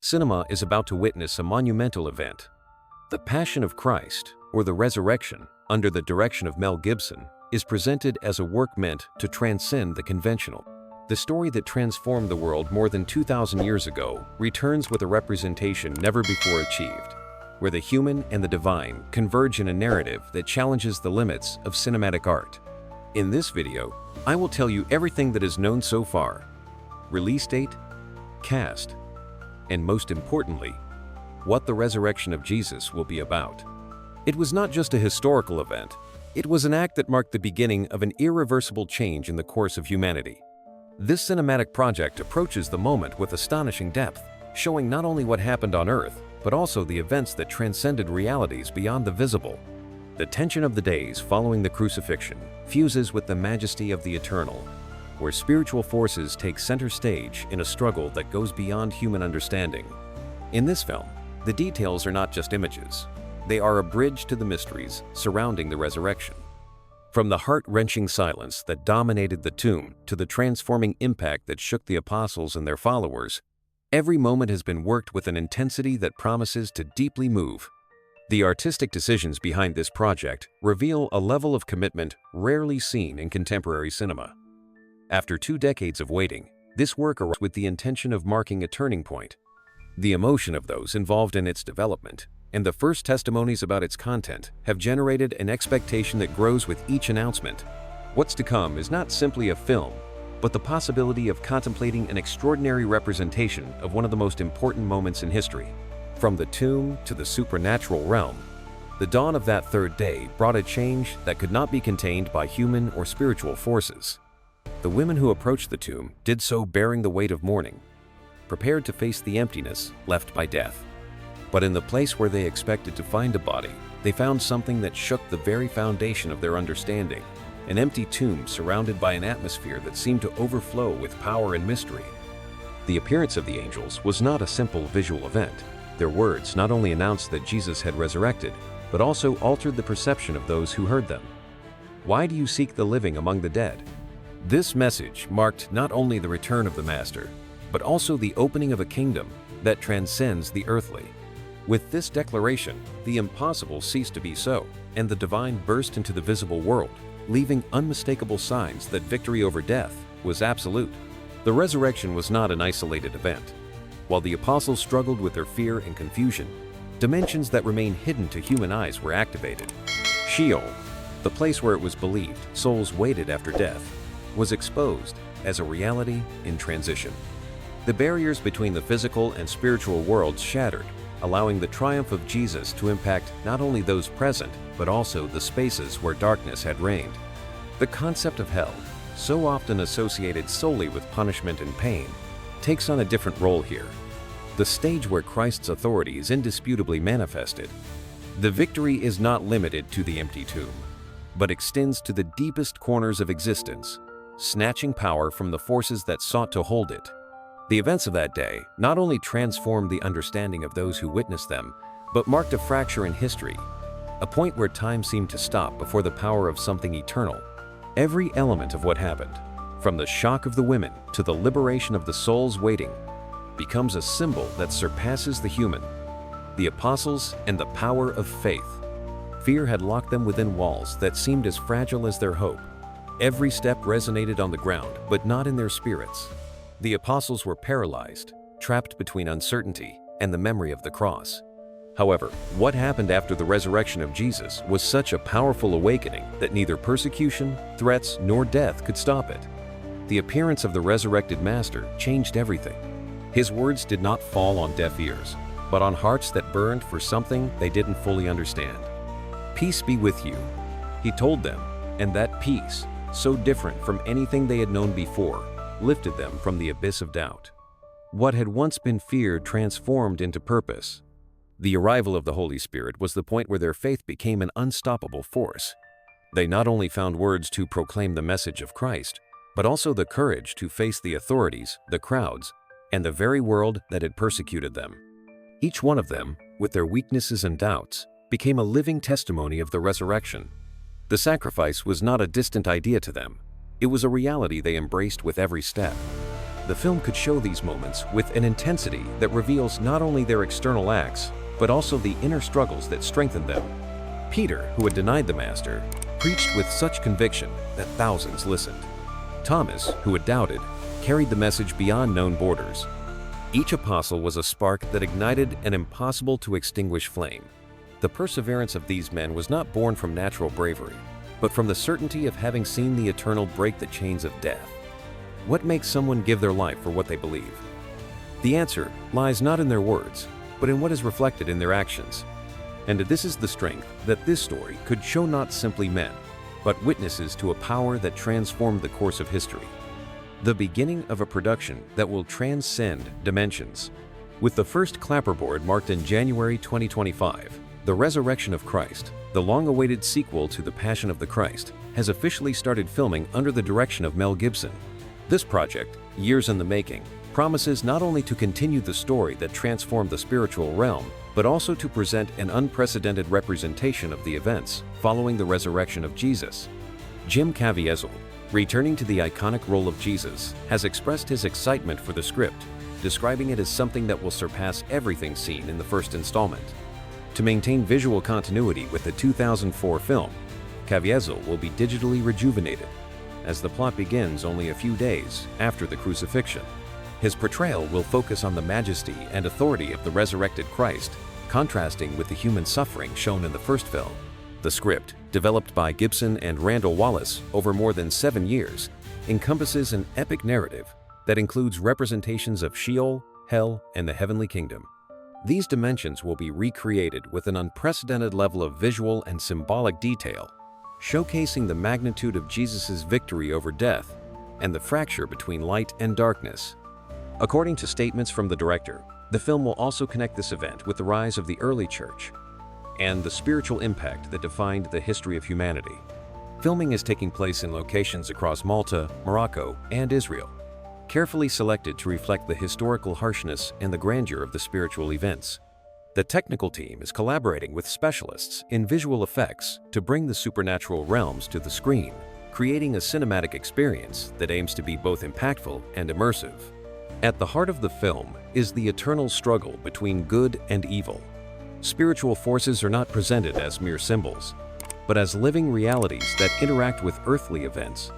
cinema is about to witness a monumental event. The Passion of Christ, or the Resurrection, under the direction of Mel Gibson, is presented as a work meant to transcend the conventional. The story that transformed the world more than 2,000 years ago returns with a representation never before achieved, where the human and the divine converge in a narrative that challenges the limits of cinematic art. In this video, I will tell you everything that is known so far: release date, cast, and most importantly, what the resurrection of Jesus will be about. It was not just a historical event, it was an act that marked the beginning of an irreversible change in the course of humanity. This cinematic project approaches the moment with astonishing depth, showing not only what happened on Earth, but also the events that transcended realities beyond the visible. The tension of the days following the crucifixion fuses with the majesty of the eternal, where spiritual forces take center stage in a struggle that goes beyond human understanding. In this film, the details are not just images. They are a bridge to the mysteries surrounding the resurrection. From the heart-wrenching silence that dominated the tomb to the transforming impact that shook the apostles and their followers, every moment has been worked with an intensity that promises to deeply move. The artistic decisions behind this project reveal a level of commitment rarely seen in contemporary cinema. After 2 decades of waiting, this work arrived with the intention of marking a turning point. The emotion of those involved in its development and the first testimonies about its content have generated an expectation that grows with each announcement. What's to come is not simply a film, but the possibility of contemplating an extraordinary representation of one of the most important moments in history. From the tomb to the supernatural realm, the dawn of that third day brought a change that could not be contained by human or spiritual forces. The women who approached the tomb did so bearing the weight of mourning, prepared to face the emptiness left by death. But in the place where they expected to find a body, they found something that shook the very foundation of their understanding: an empty tomb surrounded by an atmosphere that seemed to overflow with power and mystery. The appearance of the angels was not a simple visual event. Their words not only announced that Jesus had resurrected, but also altered the perception of those who heard them. "Why do you seek the living among the dead?" This message marked not only the return of the Master, but also the opening of a kingdom that transcends the earthly. With this declaration, the impossible ceased to be so, and the divine burst into the visible world, leaving unmistakable signs that victory over death was absolute. The resurrection was not an isolated event. While the apostles struggled with their fear and confusion, dimensions that remain hidden to human eyes were activated. Sheol, the place where it was believed souls waited after death, was exposed as a reality in transition. The barriers between the physical and spiritual worlds shattered, allowing the triumph of Jesus to impact not only those present, but also the spaces where darkness had reigned. The concept of hell, so often associated solely with punishment and pain, takes on a different role here. The stage where Christ's authority is indisputably manifested. The victory is not limited to the empty tomb, but extends to the deepest corners of existence, snatching power from the forces that sought to hold it. The events of that day not only transformed the understanding of those who witnessed them, but marked a fracture in history, a point where time seemed to stop before the power of something eternal. Every element of what happened, from the shock of the women to the liberation of the souls waiting, becomes a symbol that surpasses the human. The apostles and the power of faith. Fear had locked them within walls that seemed as fragile as their hope. Every step resonated on the ground, but not in their spirits. The apostles were paralyzed, trapped between uncertainty and the memory of the cross. However, what happened after the resurrection of Jesus was such a powerful awakening that neither persecution, threats, nor death could stop it. The appearance of the resurrected Master changed everything. His words did not fall on deaf ears, but on hearts that burned for something they didn't fully understand. "Peace be with you," he told them, and that peace, so different from anything they had known before, lifted them from the abyss of doubt. What had once been fear transformed into purpose. The arrival of the Holy Spirit was the point where their faith became an unstoppable force. They not only found words to proclaim the message of Christ, but also the courage to face the authorities, the crowds, and the very world that had persecuted them. Each one of them, with their weaknesses and doubts, became a living testimony of the resurrection. The sacrifice was not a distant idea to them. It was a reality they embraced with every step. the film could show these moments with an intensity that reveals not only their external acts, but also the inner struggles that strengthened them. Peter, who had denied the Master, preached with such conviction that thousands listened. Thomas, who had doubted, carried the message beyond known borders. Each apostle was a spark that ignited an impossible-to-extinguish flame. The perseverance of these men was not born from natural bravery, but from the certainty of having seen the eternal break the chains of death. What makes someone give their life for what they believe? The answer lies not in their words, but in what is reflected in their actions. And this is the strength that this story could show not simply men, but witnesses to a power that transformed the course of history. The beginning of a production that will transcend dimensions. With the first clapperboard marked in January 2025, The Resurrection of Christ, the long-awaited sequel to The Passion of the Christ, has officially started filming under the direction of Mel Gibson. This project, years in the making, promises not only to continue the story that transformed the spiritual realm, but also to present an unprecedented representation of the events following the resurrection of Jesus. Jim Caviezel, returning to the iconic role of Jesus, has expressed his excitement for the script, describing it as something that will surpass everything seen in the first installment. To maintain visual continuity with the 2004 film, Caviezel will be digitally rejuvenated, as the plot begins only a few days after the crucifixion. His portrayal will focus on the majesty and authority of the resurrected Christ, contrasting with the human suffering shown in the first film. The script, developed by Gibson and Randall Wallace over more than 7 years, encompasses an epic narrative that includes representations of Sheol, Hell, and the Heavenly Kingdom. These dimensions will be recreated with an unprecedented level of visual and symbolic detail, showcasing the magnitude of Jesus' victory over death and the fracture between light and darkness. According to statements from the director, the film will also connect this event with the rise of the early church and the spiritual impact that defined the history of humanity. Filming is taking place in locations across Malta, Morocco, and Israel, carefully selected to reflect the historical harshness and the grandeur of the spiritual events. The technical team is collaborating with specialists in visual effects to bring the supernatural realms to the screen, creating a cinematic experience that aims to be both impactful and immersive. At the heart of the film is the eternal struggle between good and evil. Spiritual forces are not presented as mere symbols, but as living realities that interact with earthly events.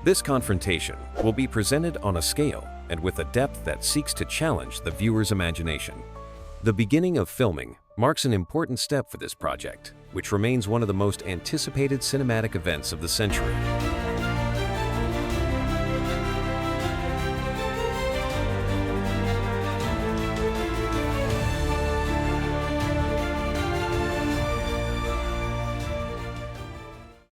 This confrontation will be presented on a scale and with a depth that seeks to challenge the viewer's imagination. The beginning of filming marks an important step for this project, which remains one of the most anticipated cinematic events of the century.